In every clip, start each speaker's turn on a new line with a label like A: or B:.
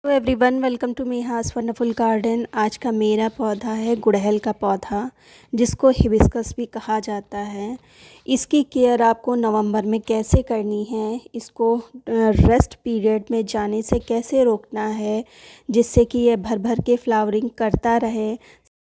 A: Hello everyone, welcome to मीहास wonderful garden. आज का मेरा पौधा है गुड़हल का पौधा, जिसको हिबिस्कस भी कहा जाता है। इसकी केयर आपको नवंबर में कैसे करनी है, इसको रेस्ट पीरियड में जाने से कैसे रोकना है जिससे कि ये भर भर के फ्लावरिंग करता रहे।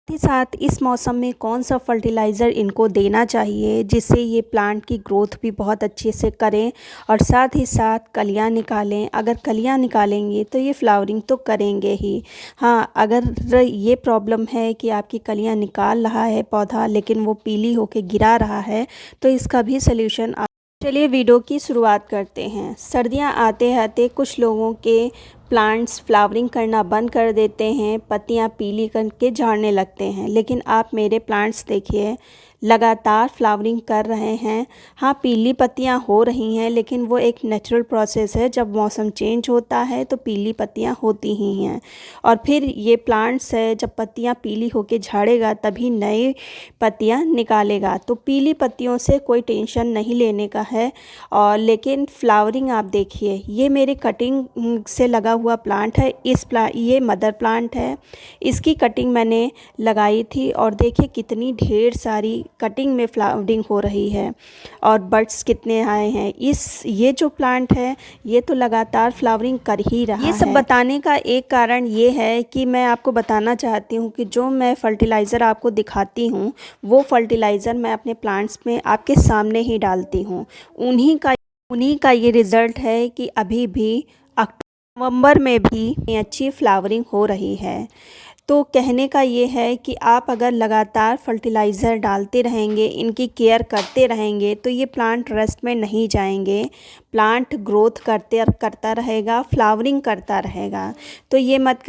A: साथ ही साथ इस मौसम में कौन सा फर्टिलाइज़र इनको देना चाहिए जिससे ये प्लांट की ग्रोथ भी बहुत अच्छे से करें और साथ ही साथ कलियां निकालें। अगर कलियां निकालेंगे तो ये फ्लावरिंग तो करेंगे ही। हाँ, अगर ये प्रॉब्लम है कि आपकी कलियां निकाल रहा है पौधा लेकिन वो पीली होके गिरा रहा है, तो इसका भी सल्यूशन। चलिए वीडियो की शुरुआत करते हैं। सर्दियां आते आते कुछ लोगों के प्लांट्स फ्लावरिंग करना बंद कर देते हैं, पत्तियां पीली करके झड़ने लगते हैं। लेकिन आप मेरे प्लांट्स देखिए, लगातार फ्लावरिंग कर रहे हैं। हाँ, पीली पत्तियां हो रही हैं लेकिन वो एक नेचुरल प्रोसेस है। जब मौसम चेंज होता है तो पीली पत्तियां होती ही हैं। और फिर ये प्लांट्स है, जब पत्तियां पीली होके झड़ेगा तभी नई पत्तियां निकालेगा। तो पीली पत्तियों से कोई टेंशन नहीं लेने का है। और लेकिन फ्लावरिंग आप देखिए, ये मेरी कटिंग से लगा हुआ प्लांट है। ये मदर प्लांट है। इसकी कटिंग मैंने लगाई थी और देखिए कितनी ढेर सारी कटिंग में फ्लावरिंग हो रही है और बड्स कितने आए हैं। ये जो प्लांट है ये तो लगातार फ्लावरिंग कर ही रहा है। ये सब बताने का एक कारण ये है कि मैं आपको बताना चाहती हूँ कि जो मैं फर्टिलाइज़र आपको दिखाती हूँ वो फर्टिलाइज़र मैं अपने प्लांट्स में आपके सामने ही डालती हूँ। उन्हीं का ये रिज़ल्ट है कि अभी भी नवंबर में भी अच्छी फ्लावरिंग हो रही है। तो कहने का ये है कि आप अगर लगातार फर्टिलाइज़र डालते रहेंगे, इनकी केयर करते रहेंगे, तो ये प्लांट रेस्ट में नहीं जाएंगे। प्लांट ग्रोथ करता रहेगा, फ्लावरिंग करता रहेगा। तो ये मत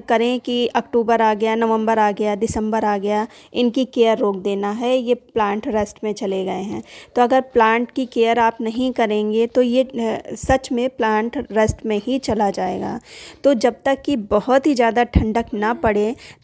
A: करें कि अक्टूबर आ गया, नवंबर आ गया, दिसंबर आ गया, इनकी केयर रोक देना है, ये प्लांट रेस्ट में चले गए हैं। तो अगर प्लांट की केयर आप नहीं करेंगे तो ये सच में प्लांट रेस्ट में ही चला जाएगा। तो जब तक कि बहुत ही ज़्यादा ठंडक ना पड़े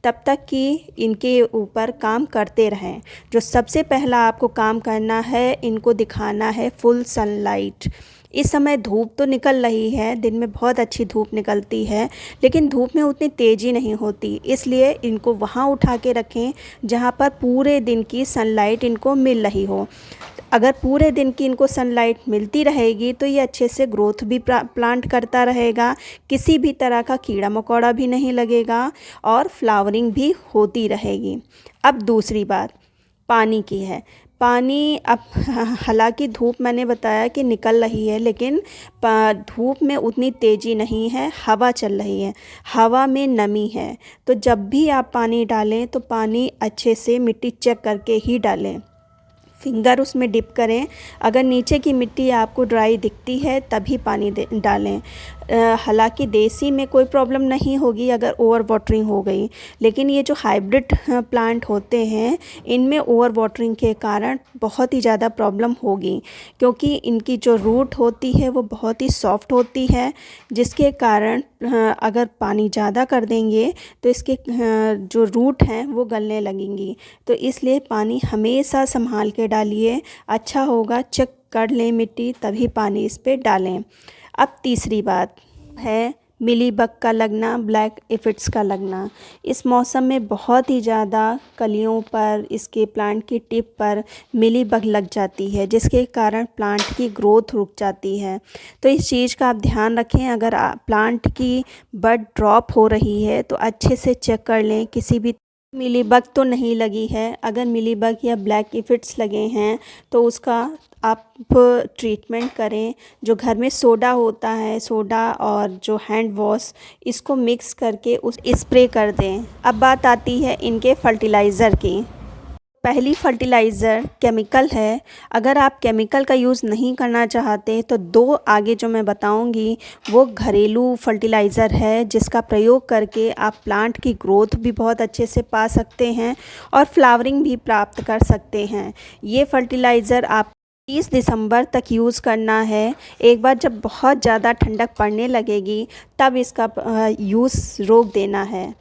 A: तब तक कि इनके ऊपर काम करते रहें। जो सबसे पहला आपको काम करना है, इनको दिखाना है फुल सनलाइट। इस समय धूप तो निकल रही है, दिन में बहुत अच्छी धूप निकलती है लेकिन धूप में उतनी तेज़ी नहीं होती, इसलिए इनको वहाँ उठा के रखें जहाँ पर पूरे दिन की सनलाइट इनको मिल रही हो। अगर पूरे दिन की इनको सनलाइट मिलती रहेगी तो ये अच्छे से ग्रोथ भी प्लांट करता रहेगा, किसी भी तरह का कीड़ा मकोड़ा भी नहीं लगेगा और फ्लावरिंग भी होती रहेगी। अब दूसरी बात पानी की है। पानी अब हालांकि धूप मैंने बताया कि निकल रही है लेकिन धूप में उतनी तेज़ी नहीं है, हवा चल रही है, हवा में नमी है। तो जब भी आप पानी डालें तो पानी अच्छे से मिट्टी चेक करके ही डालें, फिंगर उसमें डिप करें। अगर नीचे की मिट्टी आपको ड्राई दिखती है तभी पानी डालें। हालांकि देसी में कोई प्रॉब्लम नहीं होगी अगर ओवर वाटरिंग हो गई, लेकिन ये जो हाइब्रिड प्लांट होते हैं इनमें ओवर वाटरिंग के कारण बहुत ही ज़्यादा प्रॉब्लम होगी, क्योंकि इनकी जो रूट होती है वो बहुत ही सॉफ्ट होती है, जिसके कारण अगर पानी ज़्यादा कर देंगे तो इसके जो रूट हैं वो गलने लगेंगी। तो इसलिए पानी हमेशा संभाल के डालिए, अच्छा होगा चेक कर लें मिट्टी तभी पानी इस पे डालें। अब तीसरी बात है मिलीबग का लगना, ब्लैक एफिड्स का लगना। इस मौसम में बहुत ही ज़्यादा कलियों पर, इसके प्लांट की टिप पर मिलीबग लग जाती है, जिसके कारण प्लांट की ग्रोथ रुक जाती है। तो इस चीज़ का आप ध्यान रखें। अगर प्लांट की बड ड्रॉप हो रही है तो अच्छे से चेक कर लें किसी भी मिलीबग तो नहीं लगी है। अगर मिलीबग या ब्लैक एफिड्स लगे हैं तो उसका आप ट्रीटमेंट करें। जो घर में सोडा होता है, सोडा और जो हैंड वॉश, इसको मिक्स करके उस स्प्रे कर दें। अब बात आती है इनके फर्टिलाइज़र की। पहली फर्टिलाइज़र केमिकल है। अगर आप केमिकल का यूज़ नहीं करना चाहते तो दो आगे जो मैं बताऊंगी वो घरेलू फर्टिलाइज़र है, जिसका प्रयोग करके आप प्लांट की ग्रोथ भी बहुत अच्छे से पा सकते हैं और फ्लावरिंग भी प्राप्त कर सकते हैं। ये फर्टिलाइज़र आप 30 दिसंबर तक यूज़ करना है। एक बार जब बहुत ज़्यादा ठंडक पड़ने लगेगी तब इसका यूज़ रोक देना है।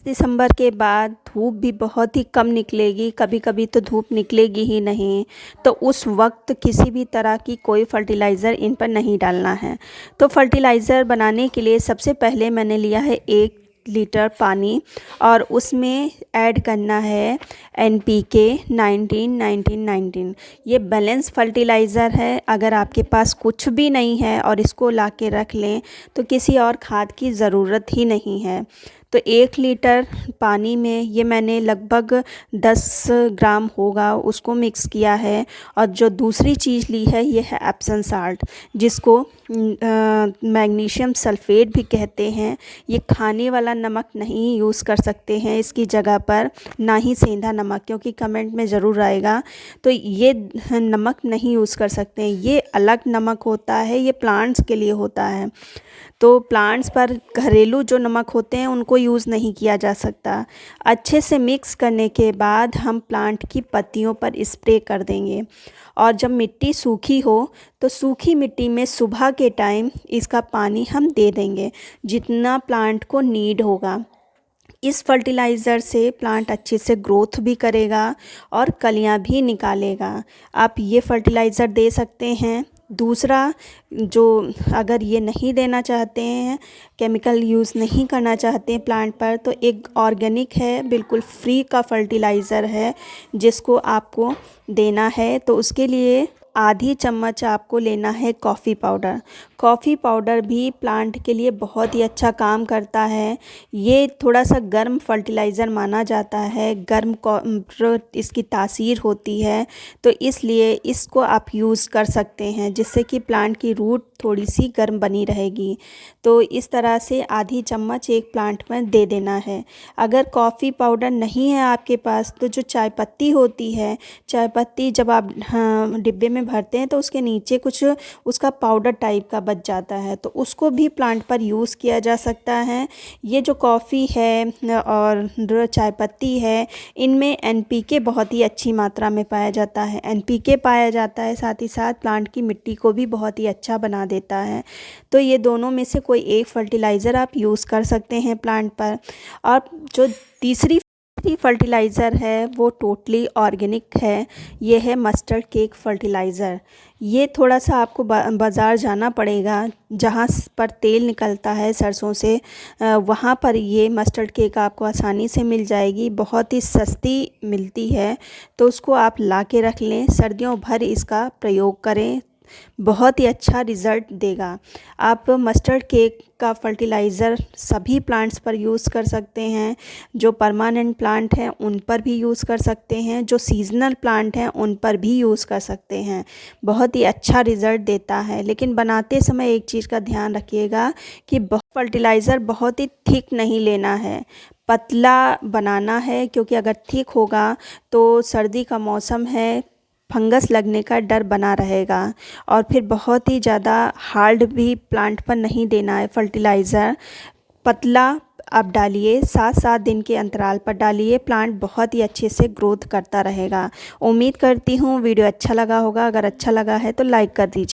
A: दिसंबर के बाद धूप भी बहुत ही कम निकलेगी, कभी कभी तो धूप निकलेगी ही नहीं। तो उस वक्त किसी भी तरह की कोई फर्टिलाइज़र इन पर नहीं डालना है। तो फर्टिलाइज़र बनाने के लिए सबसे पहले मैंने लिया है 1 लीटर पानी और उसमें ऐड करना है NPK 19-19-19। ये बैलेंस फर्टिलाइज़र है। अगर आपके पास कुछ भी नहीं है और इसको ला के रख लें तो किसी और खाद की ज़रूरत ही नहीं है। तो 1 लीटर पानी में ये मैंने लगभग 10 ग्राम होगा उसको मिक्स किया है। और जो दूसरी चीज़ ली है ये है एप्सम साल्ट, जिसको मैग्नीशियम सल्फ़ेट भी कहते हैं। ये खाने वाला नमक नहीं यूज़ कर सकते हैं इसकी जगह पर, ना ही सेंधा नमक, क्योंकि कमेंट में ज़रूर आएगा। तो ये नमक नहीं यूज़ कर सकते हैं, ये अलग नमक होता है, ये प्लांट्स के लिए होता है। तो प्लांट्स पर घरेलू जो नमक होते हैं उनको यूज़ नहीं किया जा सकता। अच्छे से मिक्स करने के बाद हम प्लांट की पत्तियों पर स्प्रे कर देंगे। और जब मिट्टी सूखी हो तो सूखी मिट्टी में सुबह के टाइम इसका पानी हम दे देंगे, जितना प्लांट को नीड होगा। इस फर्टिलाइज़र से प्लांट अच्छे से ग्रोथ भी करेगा और कलियां भी निकालेगा। आप ये फर्टिलाइज़र दे सकते हैं। दूसरा, जो अगर ये नहीं देना चाहते हैं, केमिकल यूज़ नहीं करना चाहते हैं प्लांट पर, तो एक ऑर्गेनिक है, बिल्कुल फ्री का फर्टिलाइज़र है जिसको आपको देना है। तो उसके लिए आधी चम्मच आपको लेना है कॉफ़ी पाउडर। कॉफ़ी पाउडर भी प्लांट के लिए बहुत ही अच्छा काम करता है। ये थोड़ा सा गर्म फर्टिलाइज़र माना जाता है, गर्म इसकी तासीर होती है, तो इसलिए इसको आप यूज़ कर सकते हैं, जिससे कि प्लांट की रूट थोड़ी सी गर्म बनी रहेगी। तो इस तरह से आधी चम्मच एक प्लांट में दे देना है। अगर कॉफ़ी पाउडर नहीं है आपके पास तो जो चाय पत्ती होती है, चाय पत्ती जब आप डिब्बे में भरते हैं तो उसके नीचे कुछ उसका पाउडर टाइप का बच जाता है, तो उसको भी प्लांट पर यूज़ किया जा सकता है। ये जो कॉफ़ी है और जो चाय पत्ती है, इनमें NPK बहुत ही अच्छी मात्रा में पाया जाता है। NPK पाया जाता है, साथ ही साथ प्लांट की मिट्टी को भी बहुत ही अच्छा बना देता है। तो ये दोनों में से कोई एक फर्टिलाइज़र आप यूज़ कर सकते हैं प्लांट पर। और जो तीसरी फर्टिलाइज़र है वो टोटली ऑर्गेनिक है, ये है मस्टर्ड केक फर्टिलाइज़र। ये थोड़ा सा आपको बाज़ार जाना पड़ेगा, जहाँ पर तेल निकलता है सरसों से, वहाँ पर ये मस्टर्ड केक आपको आसानी से मिल जाएगी, बहुत ही सस्ती मिलती है। तो उसको आप ला के रख लें, सर्दियों भर इसका प्रयोग करें, बहुत ही अच्छा रिज़ल्ट देगा। आप मस्टर्ड केक का फर्टिलाइज़र सभी प्लांट्स पर यूज़ कर सकते हैं। जो परमानेंट प्लांट हैं उन पर भी यूज़ कर सकते हैं, जो सीज़नल प्लांट हैं उन पर भी यूज़ कर सकते हैं। बहुत ही अच्छा रिज़ल्ट देता है। लेकिन बनाते समय एक चीज़ का ध्यान रखिएगा कि फर्टिलाइज़र बहुत ही थिक नहीं लेना है, पतला बनाना है, क्योंकि अगर थिक होगा तो सर्दी का मौसम है, फंगस लगने का डर बना रहेगा। और फिर बहुत ही ज़्यादा हार्ड भी प्लांट पर नहीं देना है फर्टिलाइज़र। पतला आप डालिए, 7-7 दिन के अंतराल पर डालिए, प्लांट बहुत ही अच्छे से ग्रोथ करता रहेगा। उम्मीद करती हूँ वीडियो अच्छा लगा होगा। अगर अच्छा लगा है तो लाइक कर दीजिए।